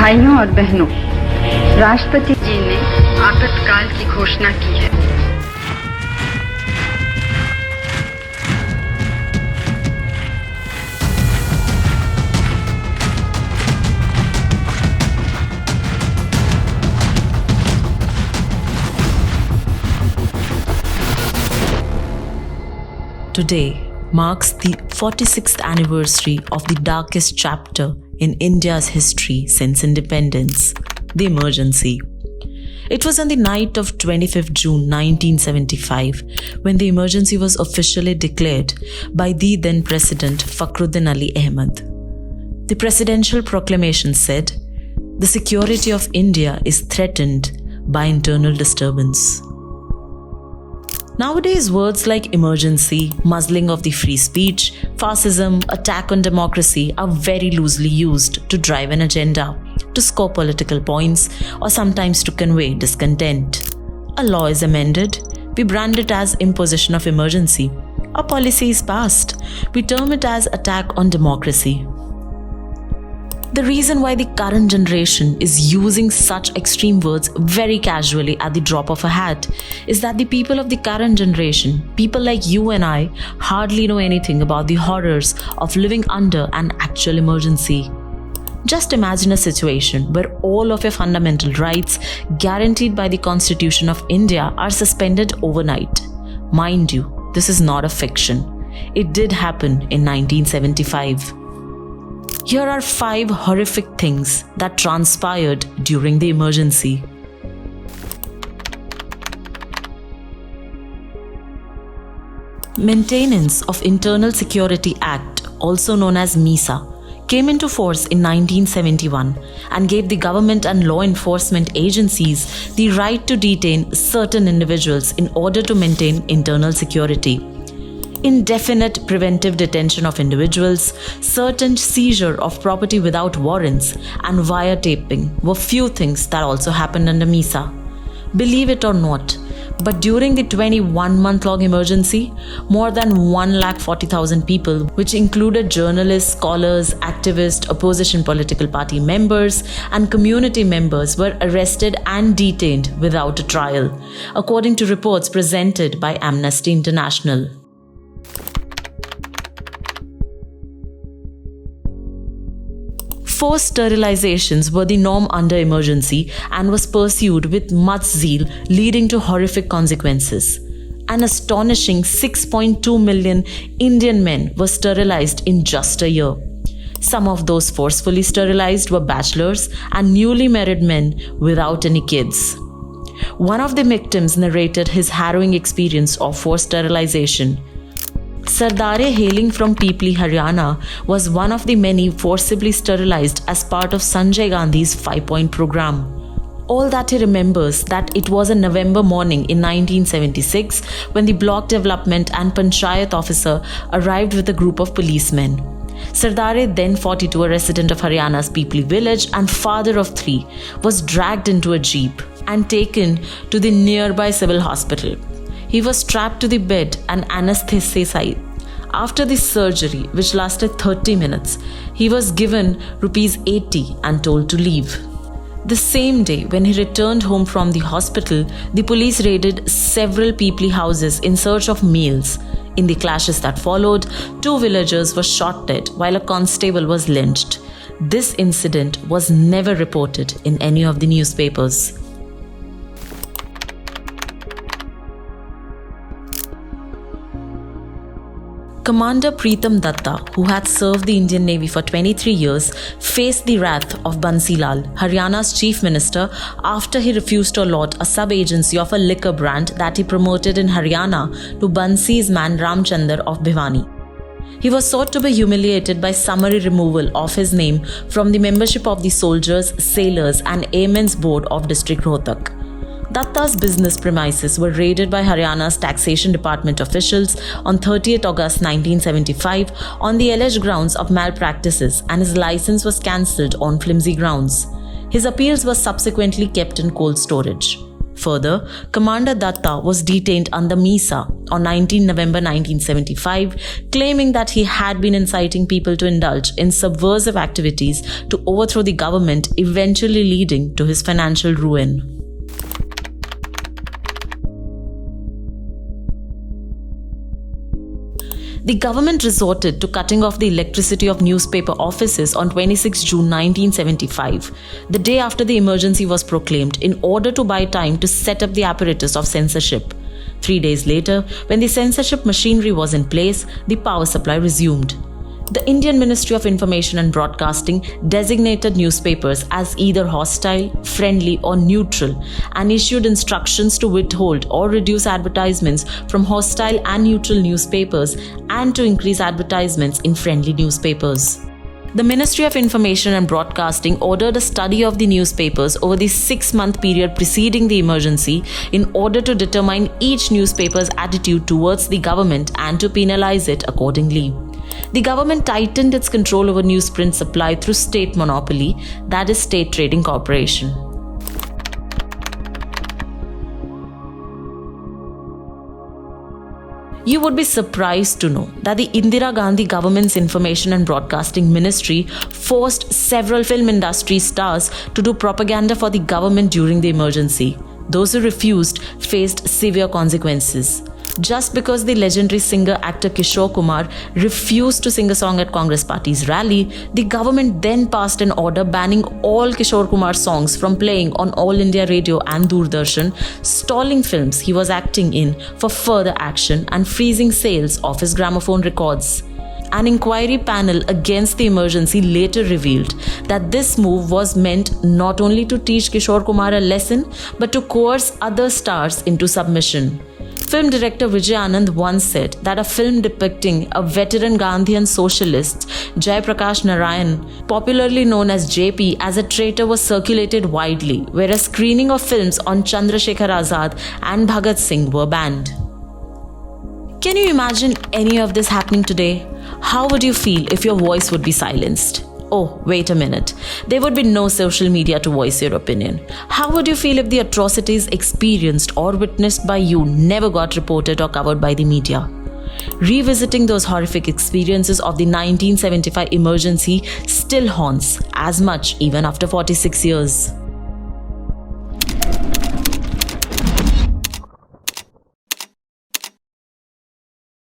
भाइयों और बहनों, राष्ट्रपति जी ने आपातकाल की घोषणा की है। Today marks the 46th anniversary of the darkest chapter in India's history since independence, the emergency. It was on the night of 25th June 1975 when the emergency was officially declared by the then President Fakhruddin Ali Ahmed. The presidential proclamation said, "The security of India is threatened by internal disturbance." Nowadays, words like emergency, muzzling of the free speech, fascism, attack on democracy are very loosely used to drive an agenda, to score political points, or sometimes to convey discontent. A law is amended, we brand it as imposition of emergency. A policy is passed, we term it as attack on democracy. The reason why the current generation is using such extreme words very casually at the drop of a hat is that the people of the current generation, people like you and I, hardly know anything about the horrors of living under an actual emergency. Just imagine a situation where all of your fundamental rights guaranteed by the Constitution of India are suspended overnight. Mind you, this is not a fiction. It did happen in 1975. Here are 5 horrific things that transpired during the emergency. Maintenance of Internal Security Act, also known as MISA, came into force in 1971 and gave the government and law enforcement agencies the right to detain certain individuals in order to maintain internal security. Indefinite preventive detention of individuals, certain seizure of property without warrants, and wiretapping were few things that also happened under MISA. Believe it or not, but during the 21-month-long emergency, more than 140,000 people, which included journalists, scholars, activists, opposition political party members, and community members, were arrested and detained without a trial, according to reports presented by Amnesty International. Forced sterilizations were the norm under emergency and was pursued with much zeal, leading to horrific consequences. An astonishing 6.2 million Indian men were sterilized in just a year. Some of those forcefully sterilized were bachelors and newly married men without any kids. One of the victims narrated his harrowing experience of forced sterilization. Sardare, hailing from Pipli, Haryana, was one of the many forcibly sterilized as part of Sanjay Gandhi's 5-point program. All that he remembers that it was a November morning in 1976 when the block development and panchayat officer arrived with a group of policemen. Sardare, then 42, a resident of Haryana's Pipli village and father of 3, was dragged into a jeep and taken to the nearby civil hospital. He was strapped to the bed and anesthetized. After the surgery, which lasted 30 minutes, he was given ₹80 and told to leave. The same day, when he returned home from the hospital, the police raided several Pipli houses in search of meals. In the clashes that followed, 2 villagers were shot dead while a constable was lynched. This incident was never reported in any of the newspapers. Commander Pritam Datta, who had served the Indian Navy for 23 years, faced the wrath of Bansi Lal, Haryana's chief minister, after he refused to allot a sub-agency of a liquor brand that he promoted in Haryana to Bansi's man Ramchandar of Bhiwani. He was sought to be humiliated by summary removal of his name from the membership of the Soldiers, Sailors and Airmen's Board of District Rohtak. Datta's business premises were raided by Haryana's Taxation Department officials on 30th August 1975 on the alleged grounds of malpractices, and his license was cancelled on flimsy grounds. His appeals were subsequently kept in cold storage. Further, Commander Datta was detained under Misa on 19 November 1975, claiming that he had been inciting people to indulge in subversive activities to overthrow the government, eventually leading to his financial ruin. The government resorted to cutting off the electricity of newspaper offices on 26 June 1975, the day after the emergency was proclaimed, in order to buy time to set up the apparatus of censorship. 3 days later, when the censorship machinery was in place, the power supply resumed. The Indian Ministry of Information and Broadcasting designated newspapers as either hostile, friendly, or neutral and issued instructions to withhold or reduce advertisements from hostile and neutral newspapers and to increase advertisements in friendly newspapers. The Ministry of Information and Broadcasting ordered a study of the newspapers over the 6-month period preceding the emergency in order to determine each newspaper's attitude towards the government and to penalize it accordingly. The government tightened its control over newsprint supply through state monopoly, that is, State Trading Corporation. You would be surprised to know that the Indira Gandhi government's Information and Broadcasting Ministry forced several film industry stars to do propaganda for the government during the emergency. Those who refused faced severe consequences. Just because the legendary singer-actor Kishore Kumar refused to sing a song at Congress Party's rally, the government then passed an order banning all Kishore Kumar songs from playing on All India Radio and Doordarshan, stalling films he was acting in for further action and freezing sales of his gramophone records. An inquiry panel against the emergency later revealed that this move was meant not only to teach Kishore Kumar a lesson, but to coerce other stars into submission. Film director Vijay Anand once said that a film depicting a veteran Gandhian socialist, Jai Prakash Narayan, popularly known as JP, as a traitor was circulated widely, whereas screening of films on Chandrasekhar Azad and Bhagat Singh were banned. Can you imagine any of this happening today? How would you feel if your voice would be silenced? Oh, wait a minute. There would be no social media to voice your opinion. How would you feel if the atrocities experienced or witnessed by you never got reported or covered by the media? Revisiting those horrific experiences of the 1975 emergency still haunts as much even after 46 years.